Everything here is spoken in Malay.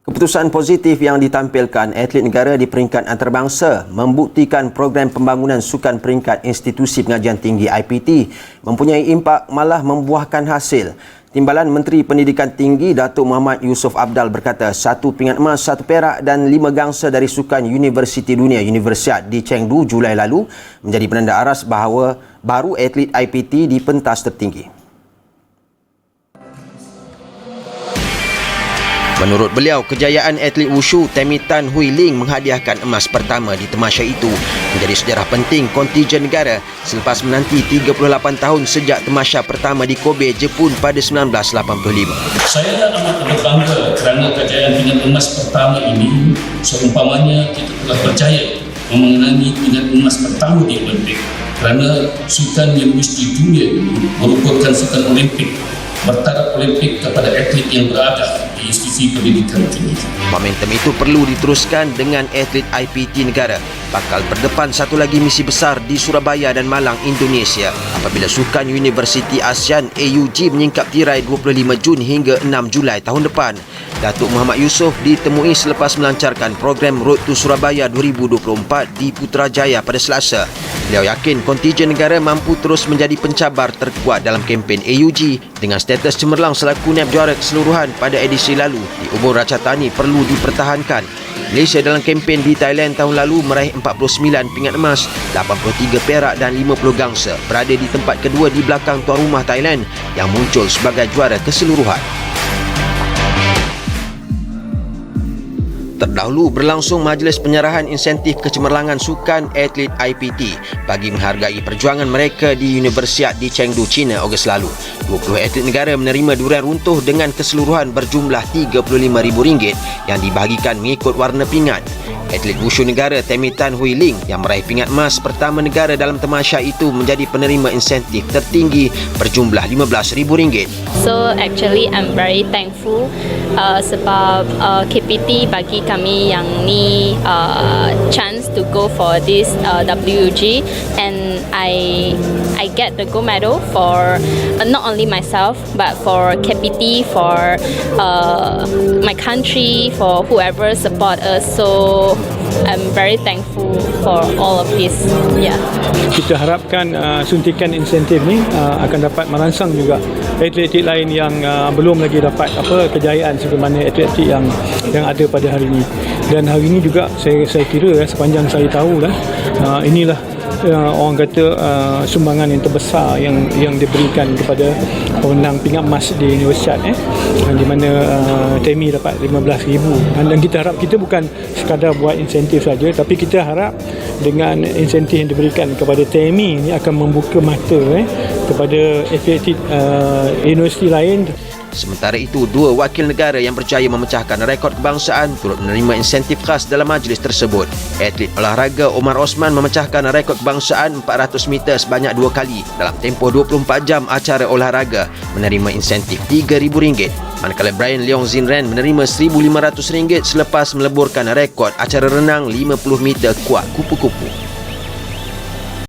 Keputusan positif yang ditampilkan atlet negara di peringkat antarabangsa membuktikan program pembangunan sukan peringkat institusi pengajian tinggi IPT mempunyai impak malah membuahkan hasil. Timbalan Menteri Pendidikan Tinggi Datuk Muhammad Yusof Abdal berkata 1 pingat emas, 1 perak dan 5 gangsa dari Sukan Universiti Dunia Universiade di Chengdu Julai lalu menjadi penanda aras bahawa baru atlet IPT di pentas tertinggi. Menurut beliau, kejayaan atlet wushu Tammy Tan Hui Ling menghadiahkan emas pertama di tamasya itu menjadi sejarah penting kontijen negara selepas menanti 38 tahun sejak tamasya pertama di Kobe, Jepun pada 1985. Saya amat bangga kerana kejayaan pingat emas pertama ini seumpamanya kita telah berjaya memenangi pingat emas pertama di Olimpik, kerana sukan universiti dunia ini merupakan sukan Olimpik bertaraf Olimpik kepada atlet yang berada di institusi pendidikan tinggi. Momentum itu perlu diteruskan dengan atlet IPT negara bakal berdepan satu lagi misi besar di Surabaya dan Malang, Indonesia apabila Sukan Universiti ASEAN AUG menyingkap tirai 25 Jun hingga 6 Julai tahun depan. Datuk Muhammad Yusof ditemui selepas melancarkan program Road to Surabaya 2024 di Putrajaya pada Selasa. Beliau yakin kontijen negara mampu terus menjadi pencabar terkuat dalam kempen AUG dengan status cemerlang selaku naib juara keseluruhan pada edisi lalu di Ubin Ratchathani perlu dipertahankan. Malaysia dalam kempen di Thailand tahun lalu meraih 49 pingat emas, 83 perak dan 50 gangsa, berada di tempat kedua di belakang tuan rumah Thailand yang muncul sebagai juara keseluruhan. Terdahulu berlangsung majlis penyerahan insentif kecemerlangan sukan atlet IPT bagi menghargai perjuangan mereka di Universiade di Chengdu, China Ogos lalu. 20 atlet negara menerima durian runtuh dengan keseluruhan berjumlah RM35,000 yang dibahagikan mengikut warna pingat. Atlet wushu negara Tammy Tan Hui Ling yang meraih pingat emas pertama negara dalam tamasya itu menjadi penerima insentif tertinggi berjumlah RM15,000. So actually I'm very thankful sebab KPT bagi kami yang ni chance to go for this WUG, and I get the gold medal for not only myself but for KPT, for my country, for whoever support us. So I'm very thankful for all of this. Yeah. Kita harapkan suntikan insentif ni akan dapat merangsang juga atlet-atlet lain yang belum lagi dapat kejayaan sebagaimana atlet-atlet yang ada pada hari ini. Dan hari ini juga saya kira sepanjang saya tahu inilah orang kata sumbangan yang terbesar yang diberikan kepada pemenang pingat emas di Universiade di mana Tammy dapat RM15,000, dan kita harap kita bukan sekadar buat insentif saja, tapi kita harap dengan insentif yang diberikan kepada Tammy ini akan membuka mata kepada atlet universiti lain. Sementara itu, 2 wakil negara yang berjaya memecahkan rekod kebangsaan turut menerima insentif khas dalam majlis tersebut. Atlet olahraga Omar Osman memecahkan rekod kebangsaan 400 meter sebanyak 2 kali dalam tempoh 24 jam acara olahraga menerima insentif RM3,000. Manakala Brian Leong Zinren menerima RM1,500 selepas meleburkan rekod acara renang 50 meter kuat kupu-kupu.